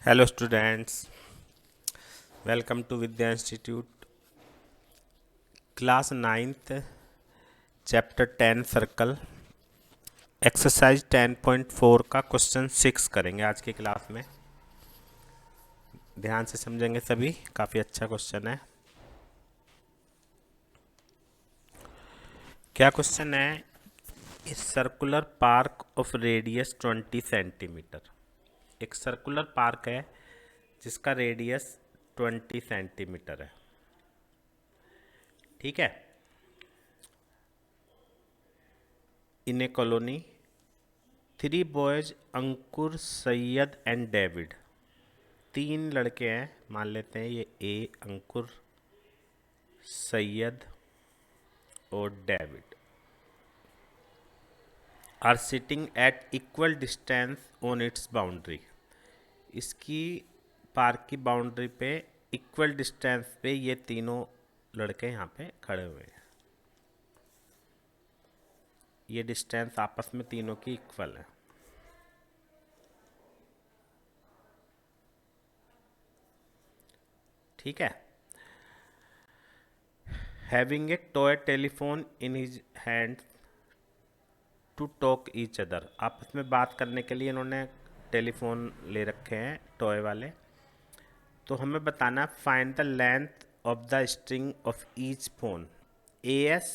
Hello students, welcome to Vidya Institute, class 9th, chapter 10 circle, exercise 10.4 का question 6 करेंगे आज की क्लास में। ध्यान से समझेंगे सभी, काफ़ी अच्छा क्वेश्चन है। क्या क्वेश्चन है? इस circular park of radius 20 centimetre. एक सर्कुलर पार्क है जिसका रेडियस 20 सेंटीमीटर है, ठीक है। In a colony 3 boys Ankur, Syed and David, 3 लड़के हैं, मान लेते हैं ये ए अंकुर, सैयद और David, are sitting at equal distance on its boundary. इसकी पार्क की बाउंड्री पे इक्वल डिस्टेंस पे ये तीनों लड़के यहाँ पे खड़े हुए हैं। ये डिस्टेंस आपस में तीनों की इक्वल है, ठीक है। Having a toy telephone in his hand to talk each other. आपस में बात करने के लिए इन्होंने टेलीफोन ले रखे हैं, टॉय वाले। तो हमें बताना find the length of the string of each phone, AS,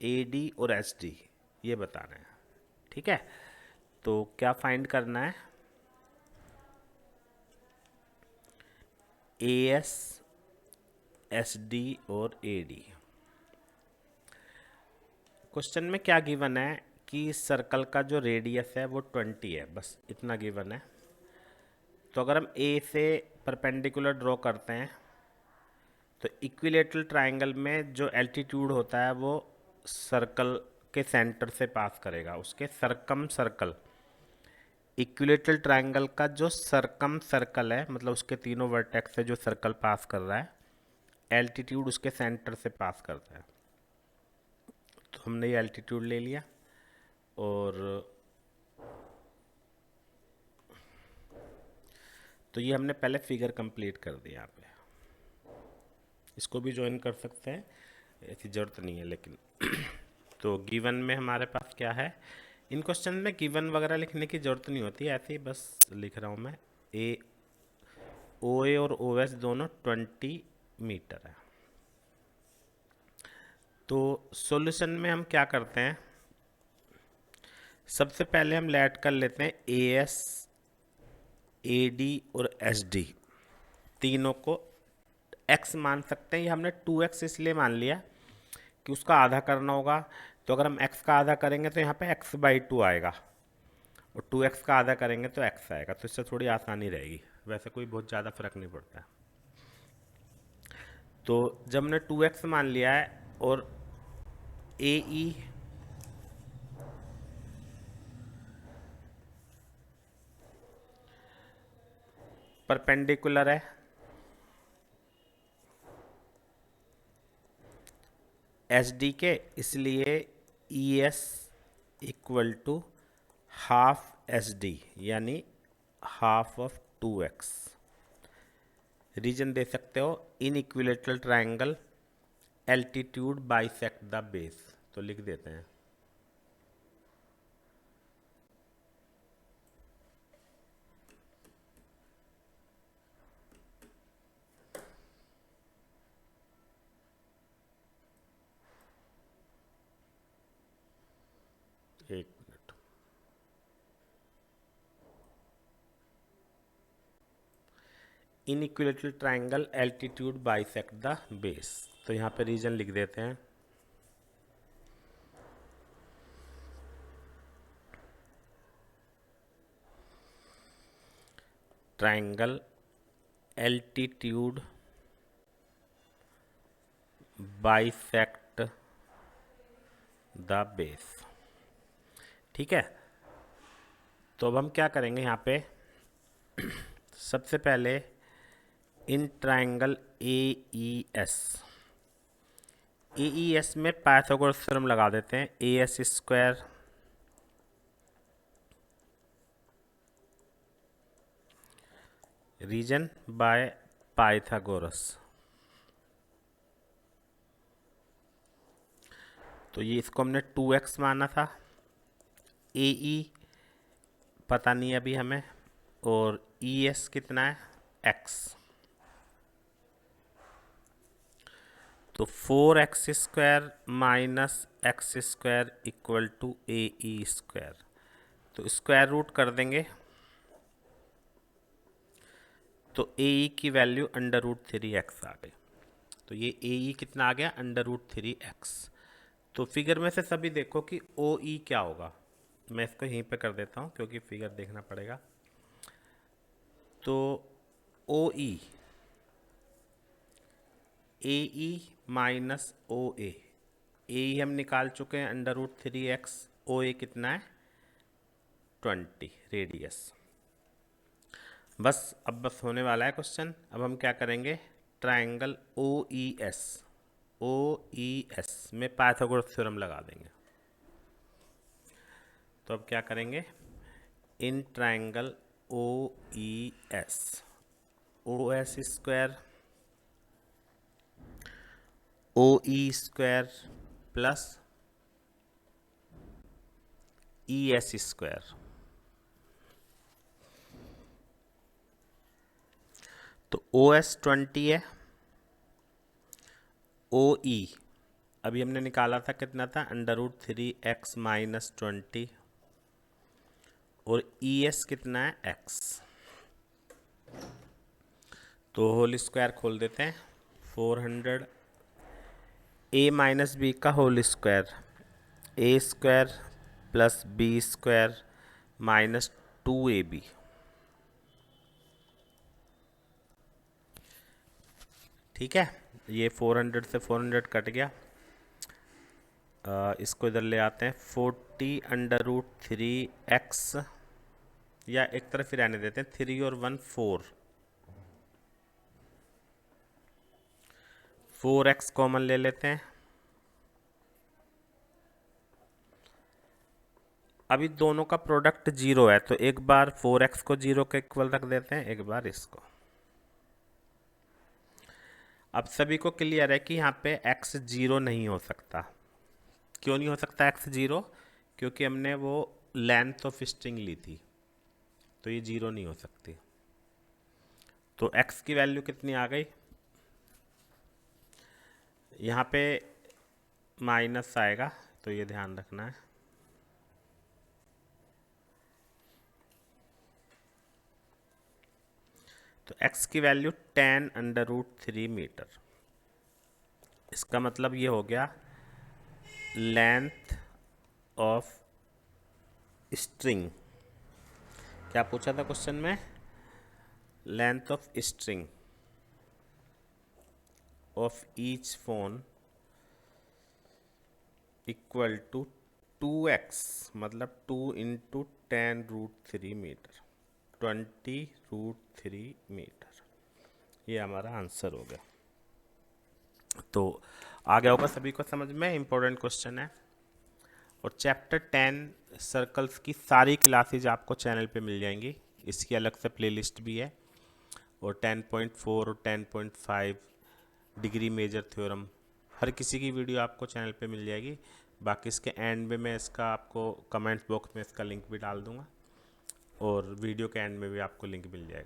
AD और SD, ये बताना है, ठीक है। तो क्या फाइंड करना है? AS, SD और AD। क्वेश्चन में क्या गिवन है कि सर्कल का जो रेडियस है वो 20 है, बस इतना गिवन है। तो अगर हम A से परपेंडिकुलर ड्रॉ करते हैं तो इक्विलेटरल ट्रायंगल में जो एल्टीट्यूड होता है वो सर्कल के सेंटर से पास करेगा, उसके सरकम सर्कल। इक्विलेटरल ट्रायंगल का जो सरकम सर्कल है, मतलब उसके तीनों वर्टेक्स से जो सर्कल पास कर रहा है, एल्टीट्यूड उसके सेंटर से पास करता है। तो हमने ये एल्टीट्यूड ले लिया और तो ये हमने पहले फिगर कंप्लीट कर दिया। यहाँ पे इसको भी ज्वाइन कर सकते हैं, ऐसी ज़रूरत नहीं है लेकिन तो गिवन में हमारे पास क्या है? इन क्वेश्चन में गिवन वगैरह लिखने की ज़रूरत नहीं होती, ऐसे ही बस लिख रहा हूँ मैं। OA और OS दोनों 20 मीटर है। तो सॉल्यूशन में हम क्या करते हैं? सबसे पहले हम लेट कर लेते हैं AS, AD और SD, तीनों को x मान सकते हैं। ये हमने 2x इसलिए मान लिया कि उसका आधा करना होगा, तो अगर हम x का आधा करेंगे तो यहाँ पे x/2 आएगा और 2x का आधा करेंगे तो x आएगा, तो इससे थोड़ी आसानी रहेगी। वैसे कोई बहुत ज़्यादा फर्क नहीं पड़ता। तो जब हमने 2x मान लिया है और AE परपेंडिकुलर है SD के, इसलिए ES equal to half SD, यानी हाफ ऑफ 2x। रीजन दे सकते हो, in equilateral triangle altitude bisect the base, तो लिख देते हैं। एक मिनट, in equilateral triangle altitude bisect the base, तो यहाँ पे रीजन लिख देते हैं। Triangle altitude bisect the base, ठीक है। तो अब हम क्या करेंगे यहाँ पे? सबसे पहले इन ट्रायंगल AES में पाइथागोरस थ्योरम लगा देते हैं। AS² reason by Pythagoras. तो ये इसको हमने 2x माना था, ए ई पता नहीं अभी हमें, और ई एस कितना है x। तो 4x² minus x square equal to A E square. तो स्क्वायर रूट कर देंगे तो ए ई की वैल्यू √3x आ गई। तो ये ए ई कितना आ गया √3x। तो फिगर में से सभी देखो कि ओ ई क्या होगा। मैं इसको यहीं पे कर देता हूँ क्योंकि फिगर देखना पड़ेगा। तो ओ ई ए ई माइनस ओ ए ई हम निकाल चुके हैं √3x। ओ ए कितना है 20 रेडियस। बस अब बस होने वाला है क्वेश्चन। अब हम क्या करेंगे, ट्रायंगल ओ ई एस में पाइथागोरस थ्योरम लगा देंगे। तो अब क्या करेंगे, in triangle O E S, O S square O E square plus E S square. तो ओ एस 20 है, ओ ई अभी हमने निकाला था कितना था √3x माइनस 20, और ई एस कितना है x। तो होल स्क्वायर खोल देते हैं, 400 a माइनस बी का whole square, A square plus B square minus 2ab। ठीक है, ये 400 से 400 कट गया। इसको इधर ले आते हैं, 40 √3x, या एक तरफ ही रहने देते हैं, 3 और 1 4, 4x कॉमन ले लेते हैं। अभी दोनों का प्रोडक्ट 0 है, तो एक बार 4x को 0 के इक्वल रख देते हैं, एक बार इसको। अब सभी को क्लियर है कि यहाँ पे x 0 नहीं हो सकता। क्यों नहीं हो सकता x 0? क्योंकि हमने वो लेंथ ऑफ स्ट्रिंग ली थी, तो ये 0 नहीं हो सकती। तो x की वैल्यू कितनी आ गई, यहाँ पे माइनस आएगा, तो ये ध्यान रखना है। तो x की वैल्यू 10 √3 मीटर। इसका मतलब ये हो गया लेंथ ऑफ स्ट्रिंग। क्या पूछा था क्वेश्चन में, length of string of each phone equal to 2x, मतलब 2 × 10 √3 मीटर, 20 √3 मीटर। ये हमारा आंसर हो गया। तो आ गया होगा सभी को समझ में, इम्पोर्टेंट क्वेश्चन है। और चैप्टर 10 सर्कल्स की सारी क्लासेज आपको चैनल पे मिल जाएंगी, इसकी अलग से प्लेलिस्ट भी है। और 10.4 और 10.5 डिग्री मेजर थ्योरम, हर किसी की वीडियो आपको चैनल पे मिल जाएगी। बाकी इसके एंड में मैं इसका आपको कमेंट बॉक्स में इसका लिंक भी डाल दूंगा, और वीडियो के एंड में भी आपको लिंक मिल जाएगा।